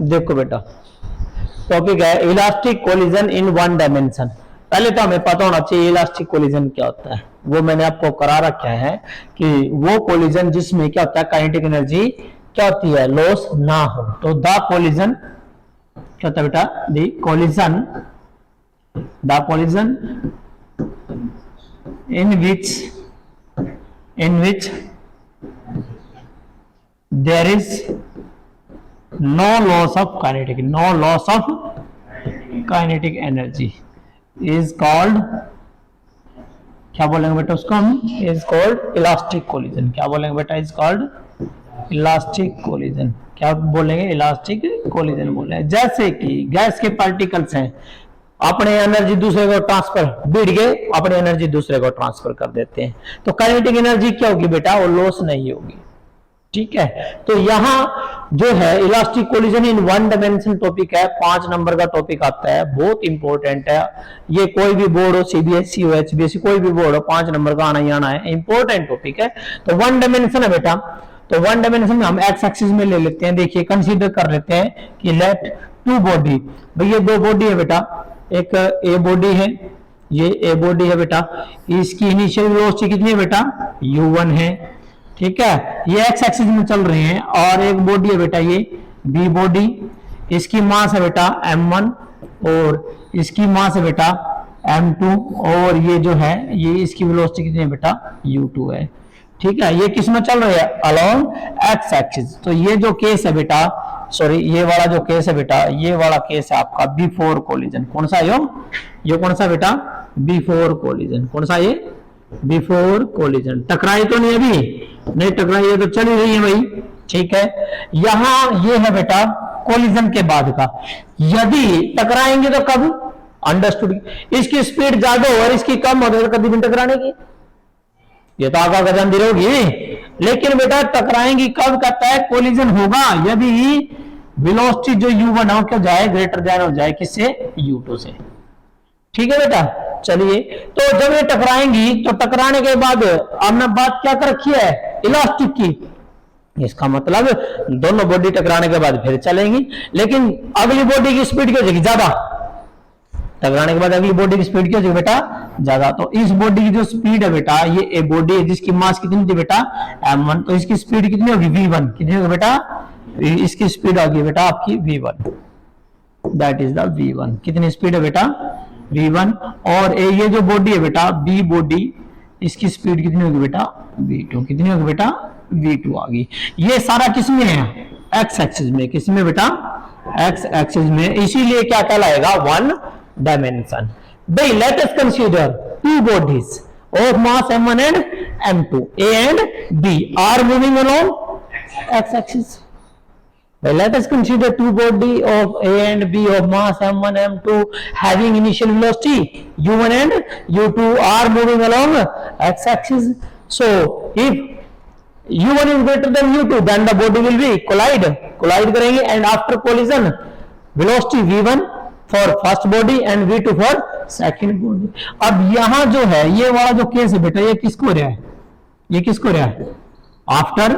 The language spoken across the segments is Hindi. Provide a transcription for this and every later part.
देखो बेटा, टॉपिक है elastic collision in one dimension. पहले तो हमें पता होना चाहिए इलास्टिक कोलिजन क्या होता है। वो मैंने आपको करा रखा है कि वो कोलिजन जिसमें क्या होता है, काइनेटिक एनर्जी क्या होती है, लॉस ना हो। तो द कोलिजन क्या होता है बेटा, the collision in which there is no loss of kinetic energy is called, क्या बोलेंगे बेटा उसको हम, is called इलास्टिक कोलिजन। क्या बोलेंगे बेटा, is called इलास्टिक कोलिजन। क्या बोलेंगे, इलास्टिक कोलिजन बोले। जैसे कि गैस के पार्टिकल्स हैं, अपने एनर्जी दूसरे को ट्रांसफर, भिड़ के अपनी एनर्जी दूसरे को ट्रांसफर कर देते हैं, तो काइनेटिक एनर्जी क्या होगी बेटा, वो लॉस नहीं होगी। ठीक है, तो यहां जो है elastic collision in one dimension topic है, 5 नंबर का टॉपिक आता है, बहुत इंपॉर्टेंट है। ये कोई भी बोर्ड हो, सीबीएसई हो, एचबीएसई, कोई भी बोर्ड हो, 5 नंबर का आना ही आना है, इंपॉर्टेंट टॉपिक है। तो वन डायमेंशन है बेटा, तो वन डायमेंशन में हम एक्स एक्सिस में ले लेते हैं। देखिए कंसीडर कर लेते हैं कि लेट टू बॉडी, भैया 2 बॉडी है बेटा, एक ए बॉडी है, ये ए बॉडी है बेटा, इसकी इनिशियल वेलोसिटी कितनी है बेटा, u1 है। ठीक है, ये एक्स एक्सिस में चल रहे हैं। और एक बॉडी है बेटा ये बी बॉडी, इसकी मास है बेटा m1 और इसकी मास है बेटा m2, और ये जो है ये इसकी वेलोसिटी कितनी है बेटा, u2 है। ठीक है, ये किस में चल रही है, अलोंग एक्स एक्सिस। तो ये जो केस है बेटा, सॉरी ये वाला जो केस है बेटा, ये वाला केस है आपका बिफोर कोलिजन। कौन सा ये कौन सा बेटा, बिफोर कोलिजन। कौन सा ये, बिफोर कोलिजन। टकराई तो नहीं अभी, नहीं टकराई, ये तो चल ही रही है भाई। ठीक है, यहां ये है बेटा कोलिजन के बाद का। यदि टकराएंगे तो कब, अंडरस्टूड, इसकी स्पीड ज्यादा हो और इसकी कम हो तो कभी भी टकराने की, ये तो आगा गजान होगी। लेकिन बेटा टकराएंगी कब, कहता है कोलिजन होगा यदि वेलोसिटी जो u1 हो क्या जाए, ग्रेटर देन हो जाए किससे, u2 से। ठीक है बेटा, चलिए, तो जब ये टकराएंगी तो टकराने के बाद हमने बात क्या कर रखी है, इलास्टिक की। इसका मतलब दोनों बॉडी टकराने के बाद फिर चलेंगी, लेकिन अगली बॉडी की स्पीड क्या हो जाएगी, ज्यादा। टकराने के बाद अगली बॉडी की स्पीड क्या हो जाएगी बेटा, ज्यादा। तो इस बॉडी की जो स्पीड है बेटा, ये एक बॉडी है जिसकी मास कितनी थी बेटा m1, तो इसकी स्पीड कितनी होगी v1, कितनी होगी बेटा, इसकी स्पीड होगी बेटा आपकी v1, that is the v1। कितनी स्पीड है बेटा, v1। और ये जो बॉडी है बेटा b बॉडी, इसकी स्पीड कितनी होगी बेटा, v2, कितनी होगी बेटा, v2 आ गई। ये सारा किसमें है, एक्स एक्सिस में। किसमें बेटा, एक्स एक्सिस में, इसीलिए क्या कहलाएगा, वन डायमेंशन। भाई let us consider 2 bodies of mass m1 and m2, a and b are moving along x axis. Well, let us consider 2 body of a and b of mass m1 m2 having initial velocity u1 and u2 are moving along x axis. So if u1 is greater than u2 then the body will be collide करेंगे, and after collision velocity v1 for first body and v2 for second body। अब यहां जो है ये वाला जो केस है बेटा, ये किसको रहा है, ये किसको रहा है, आफ्टर,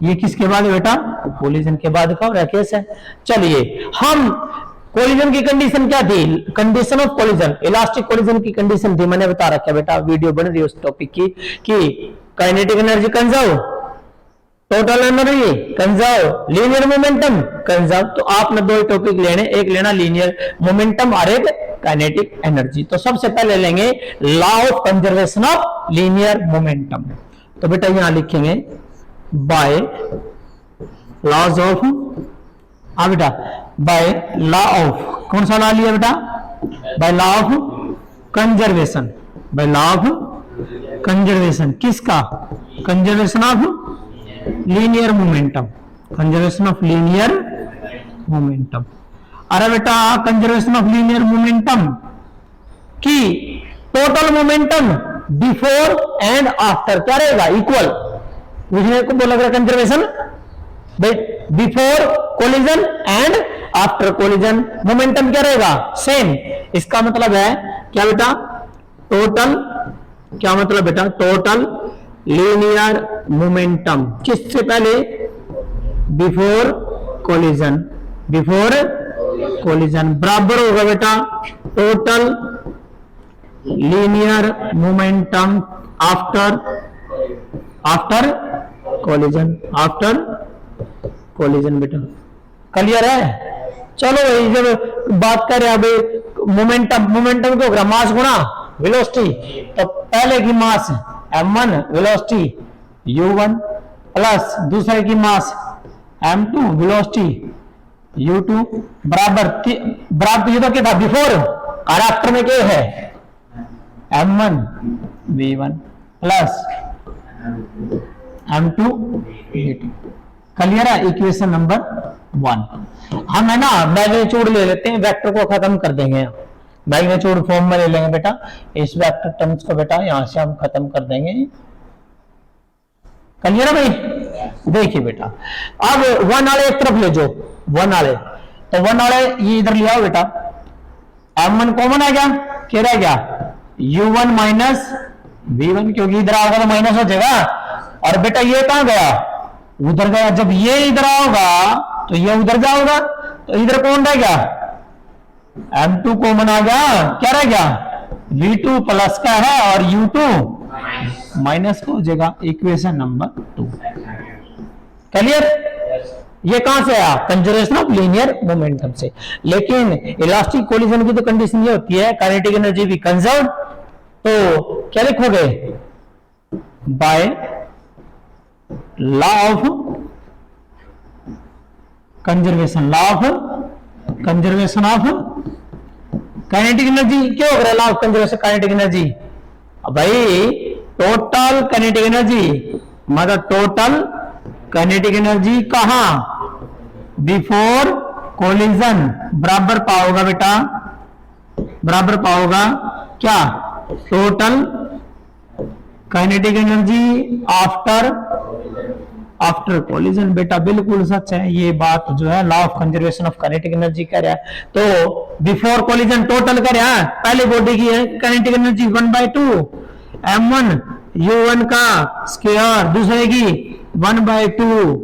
ये किसके बाद है बेटा, कोलिजन के बाद का रहा केस है। चलिए, हम कोलिजन की कंडीशन क्या थी, condition of collision, elastic collision की कंडीशन थी, मैंने बता रखा बेटा, वीडियो बन रही है उस टॉपिक की, कि kinetic energy conserve, total energy conserve, linear momentum conserve. तो आपने 2 टॉपिक लेने, एक लेना लीनियर मोमेंटम और एक काइनेटिक एनर्जी। तो सबसे पहले लेंगे law of conservation of linear momentum. तो बेटा यहां लिखेंगे बाय लॉज ऑफ, बेटा बाय लॉ ऑफ, कौन सा लॉ लिया बेटा, by law of conservation, by law of conservation, किसका, conservation of linear momentum, conservation of linear momentum. अरे बेटा कंजर्वेशन ऑफ लीनियर मोमेंटम की total momentum before and after क्या रहेगा, इक्वल। मुझे को बोला गया conservation before collision and after collision momentum क्या रहेगा, सेम। इसका मतलब है क्या बेटा, टोटल, क्या मतलब बेटा, टोटल लीनियर मोमेंटम किससे पहले, बिफोर कोलिजन, बिफोर कोलिजन बराबर होगा बेटा total linear momentum after collision, after collision बेटा। क्लियर है? चलो भाई, जब बात करें अब मोमेंटम, मोमेंटम क्या होगा? मास गुणा वेलोसिटी। तो पहले की मास m1 वेलोसिटी u1 प्लस दूसरे की मास m2 वेलोसिटी u2 बराबर ये तो क्या था बिफोर, और आफ्टर में क्या है m1 v1 plus m2 v2। Clear है? Equation number 1। हम है ना मैग्नीट्यूड ले लेते हैं, वेक्टर को खत्म कर देंगे, मैग्नीट्यूड फॉर्म में ले लेंगे बेटा इस वेक्टर टर्म्स को बेटा, यहां से हम खत्म कर देंगे। क्लियर है भाई? देखिए बेटा अब वन वाले एक तरफ ले जाओ, वन वाले, तो वन वाले ये इधर ले आओ बेटा, m1 कॉमन आ गया, क्या रह गया u1 माइनस v1, क्योंकि इधर आओगे तो माइनस हो जाएगा, और बेटा ये कहां गया? उधर गया। जब ये इधर आओगा तो ये उधर जाओगा, तो इधर कौन रह गया? m2 कॉमन आ गया, क्या रह गया? v2 प्लस का है और u2 माइनस का हो जाएगा। Equation number 2। क्लियर? ये कहां से आया? कंजर्वेशन ऑफ लीनियर मोमेंटम से। लेकिन इलास्टिक कोलिजन की तो कंडीशन ये होती है काइनेटिक एनर्जी भी कंजर्व, तो क्या लिखोगे? Bye law of conservation, law of conservation of kinetic energy. क्या हो गया law of conservation kinetic energy? भाई टोटल काइनेटिक एनर्जी मतलब टोटल काइनेटिक एनर्जी कहां? बिफोर कोलिजन बराबर पाओगा बेटा, बराबर पाओगा क्या? Total kinetic energy after collision. बेटा बिल्कुल सच है ये बात, जो है law of conservation of kinetic energy कह रहा है। तो बिफोर कोलिजन टोटल कह रहा है, पहले बॉडी की है काइनेटिक एनर्जी 1/2 m1 u1 का स्क्वायर, दूसरे की 1/2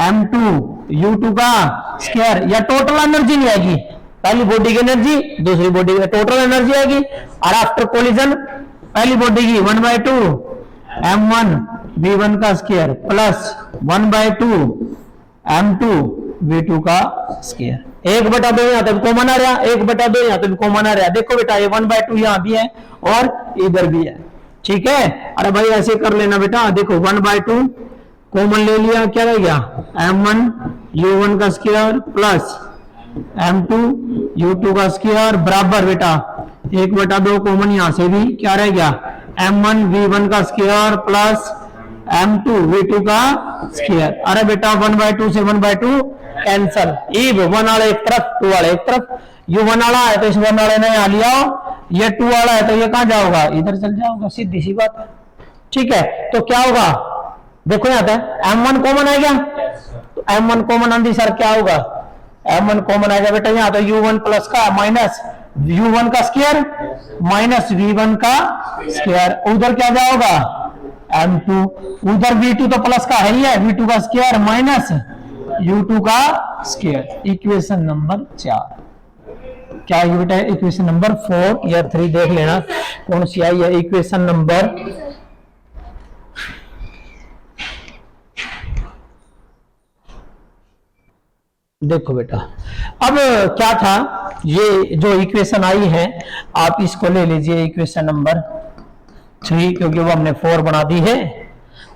m2 u2 का स्क्वायर, या टोटल एनर्जी नहीं आएगी, पहली बॉडी की एनर्जी दूसरी बॉडी की टोटल एनर्जी आएगी, और आफ्टर कोलिजन पहली बॉडी की 1/2 m1 v1 का स्क्वायर प्लस 1/2 m2 v2 का स्क्वायर। 1/2 यहाँ तक कॉमन आ रहा, 1/2 यहाँ तक कॉमन आ रहा। देखो बेटा ये 1/2 यहाँ भी है और इधर भी है, ठीक है? अरे भाई ऐसे कर लेना बेटा, देखो 1/2 कॉमन ले लिया, क्या रह गया? m1 u1 का स्क्वायर प्लस m2 u2 का स्क्वायर बराबर बेटा 1/2 कॉमन यहां से भी, क्या रह गया? m1 v1 का स्क्वायर प्लस m2 v2 का स्क्वायर। अरे बेटा 1/2 से 1/2 कैंसल, इब 1 वाला एक तरफ 2 वाला एक तरफ, u1 वाला है तो इस 1 वाले ने यहां लिया, ये 2 वाला है तो ये कहां जाओगा? इधर चल जाओगा, सीधी सी बात है, ठीक है? तो क्या होगा? देखो यहां पर m1 कॉमन आ गया, तो m1 कॉमन आंधी सर क्या होगा? m1 कॉमन आएगा बेटा यहाँ, तो u1 प्लस का माइनस u1 का स्क्वायर माइनस v1 का स्क्वायर, उधर क्या जाओगा? m2, उधर v2 तो प्लस का है ही है, v2 का स्क्वायर माइनस u2 का स्क्वायर। इक्वेशन नंबर 4 क्या है बेटा? इक्वेशन नंबर 4 या 3 देख लेना कौन सी आई है। इक्वेशन नंबर देखो बेटा, अब क्या था, ये जो इक्वेशन आई है आप इसको ले लीजिए इक्वेशन नंबर 3, क्योंकि वो हमने 4 बना दी है।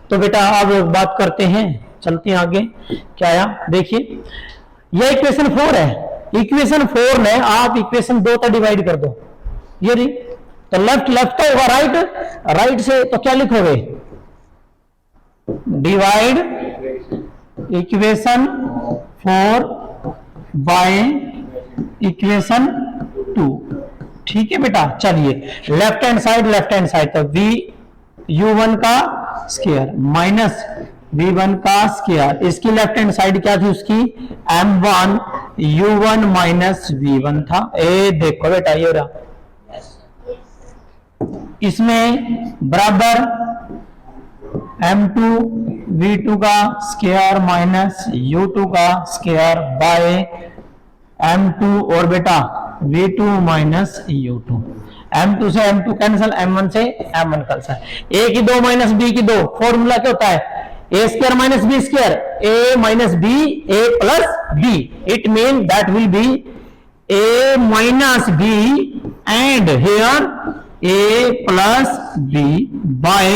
तो बेटा अब बात करते हैं, चलते हैं आगे। क्या आया देखिए, ये इक्वेशन 4 है। इक्वेशन 4 में आप इक्वेशन 2 तो डिवाइड कर दो, ये रही, तो लेफ्ट लेफ्ट होगा, राइट राइट से, तो क्या लिखोगे? डिवाइड इक्वेशन 4 बाय इक्वेशन 2, ठीक है बेटा? चलिए लेफ्ट हैंड साइड, तो v u1 का स्क्वायर माइनस v1 का स्क्वायर, इसकी लेफ्ट हैंड साइड क्या थी उसकी? m1 u1 माइनस v1 था। ए देखो बेटा ये रहा, इसमें बराबर m2 v2 का स्क्वायर माइनस u2 का स्क्वायर बाय m2 और बेटा v2 माइनस u2। m2 से m2 कैंसिल, m1 से m1 कैंसिल, a की 2 माइनस b की 2, फॉर्मूला क्या होता है a square minus b square, a minus b a plus b, it mean that will be a minus b and here a plus b by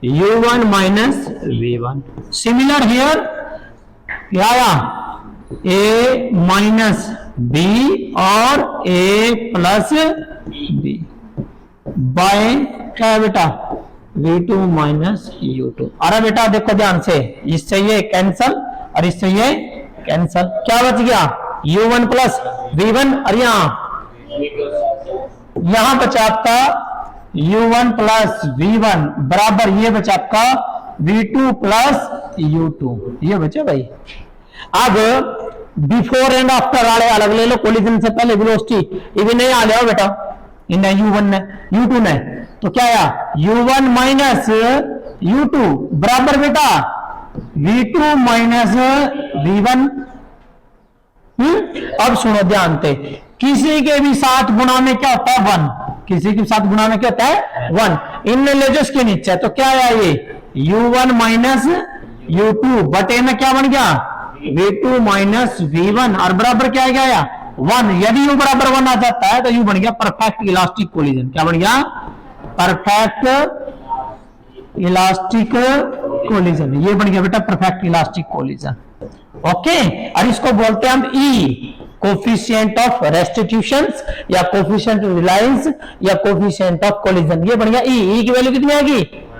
u1 minus v1। Similar here क्या आया a minus b और a plus b by क्या है बेटा v2 minus u2। अरे बेटा देखो ध्यान से, इससे ये कैंसल और इससे ये कैंसल, क्या बच गया u1 प्लस v1 और यहां बचा आपका u1 प्लस v1 बराबर ये बचा आपका v2 प्लस u2, ये बचा भाई। अब बिफोर एंड आफ्टर वाले अलग ले लो, कोलिजन से पहले वेलोसिटी इवन नहीं आ जाओ बेटा, इन u1 ने u2 ने, तो क्या आया u1 माइनस u2 बराबर बेटा v2 माइनस v1। अब सुनो ध्यान से, किसी के भी साथ गुणा में क्या होता है 1, किसी के साथ गुणा में क्या होता है 1, इनमें ले जो इसके नीचे, तो क्या आया ये u1 माइनस u2 बटे में क्या बन गया v2 माइनस v1 और बराबर क्या आया 1। यदि u बराबर 1 आ जाता है तो u बन गया परफेक्ट इलास्टिक कोलिजन। क्या बन गया परफेक्ट इलास्टिक कोलिजन, ये बन गया बेटा परफेक्ट इलास्टिक कोलिजन। ओके, और इसको बोलते हैं हम ई, कोफिशिएंट ऑफ रेस्टिट्यूशन या कोफिशिएंट ऑफ रिलायंस या कोफिशिएंट ऑफ कोलिजन, ये बन गया ई की वैल्यू कितनी आएगी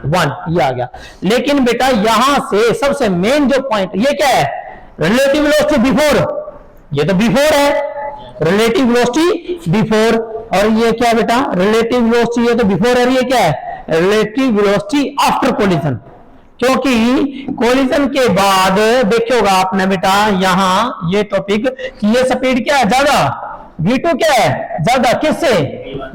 1, ये आ गया। लेकिन बेटा यहां से सबसे मेन जो पॉइंट ये क्या है, रिलेटिव वेलोसिटी बिफोर, ये तो बिफोर है, रिलेटिव वेलोसिटी बिफोर, और ये क्या बेटा रिलेटिव वेलोसिटी, ये तो बिफोर है, ये क्या है रिलेटिव वेलोसिटी आफ्टर कोलिजन। क्योंकि कोलिजन के बाद देखिएगा आपने बेटा यहां ये टॉपिक कि ये स्पीड क्या है ज्यादा, v2 क्या है ज्यादा, किससे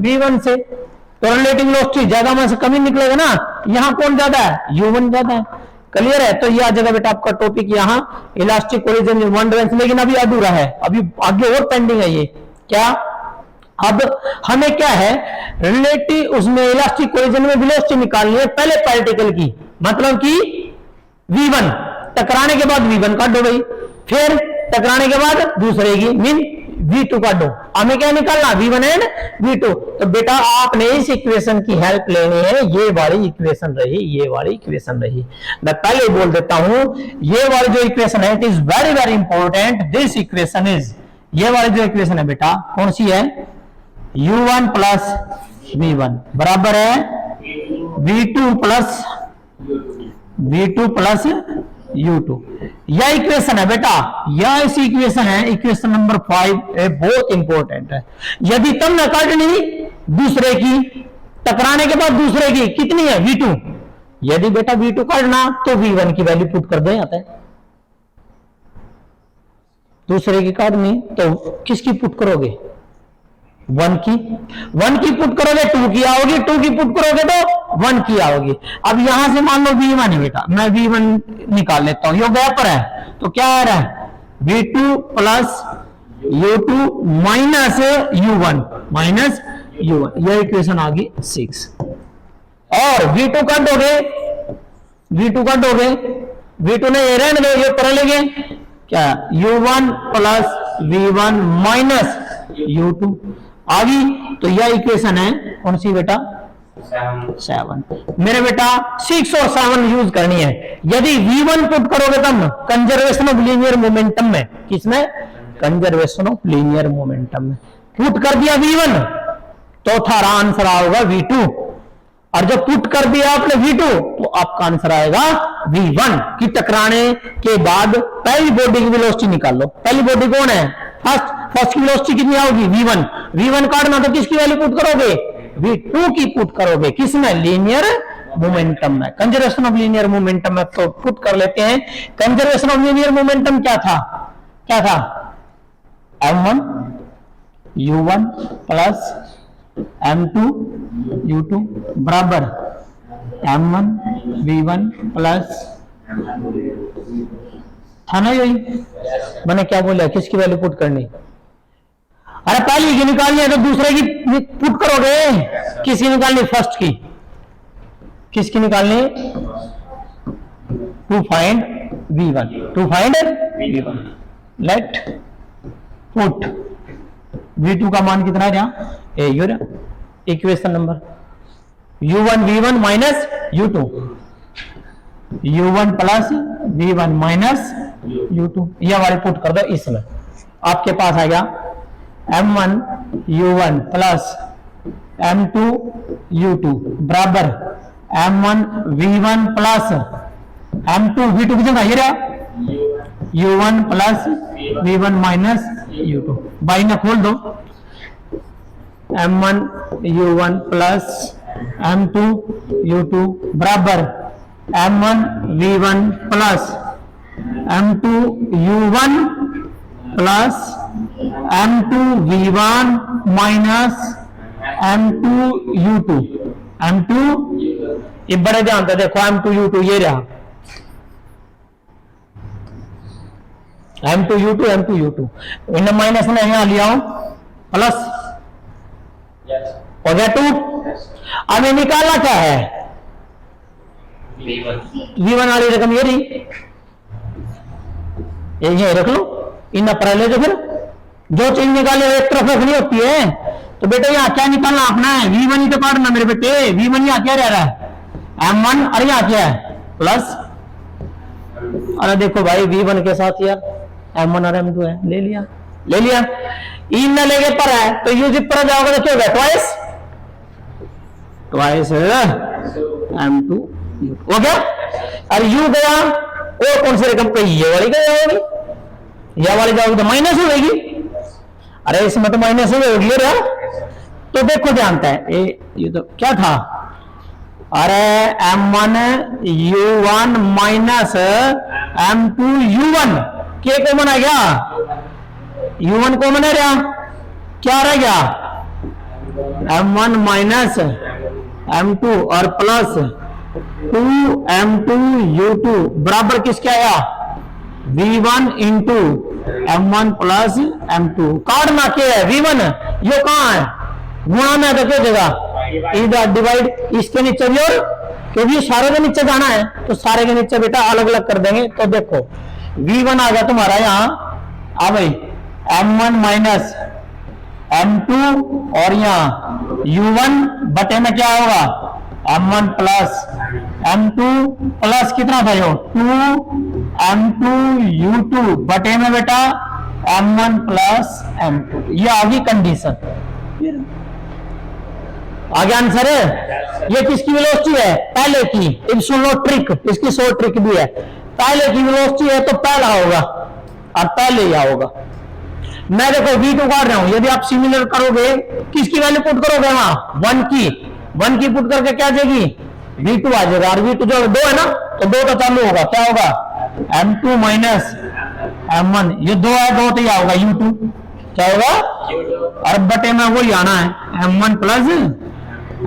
v1 से, तो रिलेटिव वेलोसिटी ज्यादा में से कमी निकलेगा ना, यहां कौन ज्यादा है u1 ज्यादा है। क्लियर है, तो ये आ जाएगा बेटा आपका टॉपिक यहाँ इलास्टिक कोलिजन वन डायमेंशन, लेकिन अभी अधूरा है, अभी आगे और पेंडिंग है ये क्या। अब हमें क्या है रिलेटिव उसमें इलास्टिक कोलिजन में वेलोसिटी निकालनी है पहले पार्टिकल की, मतलब कि v1 टकराने के बाद v1 काटो भाई, फिर टकराने के बाद दूसरे की मीन v2 काटो, हमें क्या निकालना v1 एंड v2। तो बेटा आपने इस इक्वेशन की हेल्प लेनी है, ये वाली इक्वेशन रही, ये वाली इक्वेशन रही। मैं पहले बोल देता हूं ये वाली जो इक्वेशन है it is very very important, this equation is, ये वाली जो इक्वेशन है बेटा कौन सी है u1 प्लस v1 बराबर है v2 प्लस u2, यह इक्वेशन है बेटा, यह ऐसी इक्वेशन है, इक्वेशन नंबर 5 बहुत इंपॉर्टेंट है। यदि तब न काटनी दूसरे की, टकराने के बाद दूसरे की कितनी है v2, यदि बेटा v2 काटना तो v1 की वैल्यू पुट कर दो यहाँ पे, दूसरे की काटनी तो किसकी पुट करोगे 1 की पुट करोगे, 2 की आओगी, 2 की पुट करोगे तो 1 की आओगी। अब यहां से मान लो v1 है बेटा, मैं v1 निकाल लेता हूं, ये गया पर है, तो क्या आ रहा है v2 plus u2 minus u1, यह इक्वेशन आ गई 6। और v2 काटोगे, v2 ने रहने दो, ये पर लेंगे क्या u1 plus v1 minus u2 आ गई, तो यह इक्वेशन है कौन सी बेटा 7। मेरे बेटा 6 और 7 यूज करनी है। यदि v1 पुट करोगे तब कंजर्वेशन ऑफ लीनियर मोमेंटम में, किसमें कंजर्वेशन ऑफ लीनियर मोमेंटम में पुट कर दिया v1 तो थारा आंसर आएगा v2, और जब पुट कर दिया आपने v2 तो आपका आंसर आएगा v1 की टकराने के बाद पहली बॉडी की वेलोसिटी निकाल लो। पहली बॉडी कौन है फर्स्ट की वेलोसिटी कितनी आओगी v1 काटना तो किसकी वैल्यू पुट करोगे v2 की पुट करोगे, किसमें लीनियर मोमेंटम में, कंजर्वेशन ऑफ लीनियर मोमेंटम में। तो पुट कर लेते हैं, कंजर्वेशन ऑफ लीनियर मोमेंटम क्या था m1 u1 plus m2 u2 बराबर M1 V1 प्लस था ना यही। मैंने क्या बोला, किसकी वैल्यू पुट करनी? अरे पहली की निकालनी है तो दूसरे की पुट करोगे। किसकी निकालनी? फर्स्ट की। किसकी निकालनी? To find V1, to find V1। Let put V2 का मान कितना रहा? ये equation number U1 V1 minus U2, U1 plus V1 minus U2, ये वाले पुट कर दो इसमें। आपके पास आएगा M1 U1 plus M2 U2 बराबर M1 V1 plus M2 V2 की जगह ये रहा U1 plus V1 minus U2। By ना खोल दो। M1 U1 plus M2 U2 बराबर M1 V1 plus M2 U1 plus M2 V1 minus M2 U2। M2 ये बड़े ध्यान से देखो, M2 U2 ये रहा M2 U2 M2 U2, इन्हें माइनस में यहां लिया हूं प्लस हो गया 2। अब ये निकालना क्या है? V1 वाली रकम ये रही, ये रख लो। इन पर ले जो, फिर जो चीज निकाले एक तरफ रखनी होती है। तो बेटे यहाँ क्या निकालना अपना है? V1 ही तो काटना मेरे बेटे। V1 यहाँ क्या रह रहा है? M1, और यहाँ क्या है? प्लस। अरे देखो भाई V1 के साथ यार M1 और M2 है, ले लिया ले लिया। इन न लेके पर है तो यू जिप पर जाओगे तो क्या होगा? ट्वाइस ट्वाइस M2 हो गया। और यू गया और कौन सी रकम कही? ये वाली गया होगी, यह वाली जाओगी तो माइनस हो जाएगी। अरे इसमें तो माइनस हो जाएगी रहा। तो देखो जानता है ये तो क्या था? अरे M1 U1 minus M2 U1 के कॉमन आ गया, U1 कॉमन है रहा, क्या रह गया? M1 माइनस M2 और प्लस 2M2 U2 बराबर किसके आया? V1 into M1 plus M2। काटना क्या है? V1 ये कहां है? गुणा में तो क्या जगह इधर डिवाइड, इसके नीचे भी, और क्योंकि सारे के नीचे जाना है तो सारे के नीचे बेटा अलग अलग कर देंगे। तो देखो V1 आ गया तुम्हारा यहाँ, आ भाई M1 माइनस M2 और यहाँ U1 बटे में क्या होगा? M1 प्लस M2 प्लस कितना था यो? 2M2 U2 बटे में बेटा M1 प्लस M2। ये आ गई कंडीशन। आगे आंसर है। ये किसकी वेलोसिटी है? पहले की। अब सुन लो ट्रिक, इसकी शॉर्ट ट्रिक भी है। पहले की वेलोसिटी है तो पहला होगा और पहले ही होगा। मैं देखो V2 काट रहा हूं, यदि आप सिमिलर करोगे किसकी वैल्यू पुट करोगे? वहां 1 की पुट करके क्या जाएगी? V2 आ जाएगा। और V2 जो 2 है ना, तो 2 तो चालू होगा, क्या होगा? M2 माइनस M1, ये 2 है, 2 तो यह होगा U2, क्या होगा? और बटे में वही आना है M1 प्लस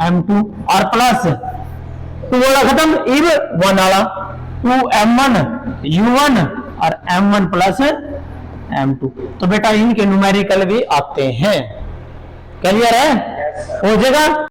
M2 और प्लस 2 वाला खत्म, इब 1 वाला 2M1 U1 और M1 प्लस M2। तो बेटा इनके न्यूमेरिकल भी आते हैं। क्लियर है? हो जाएगा।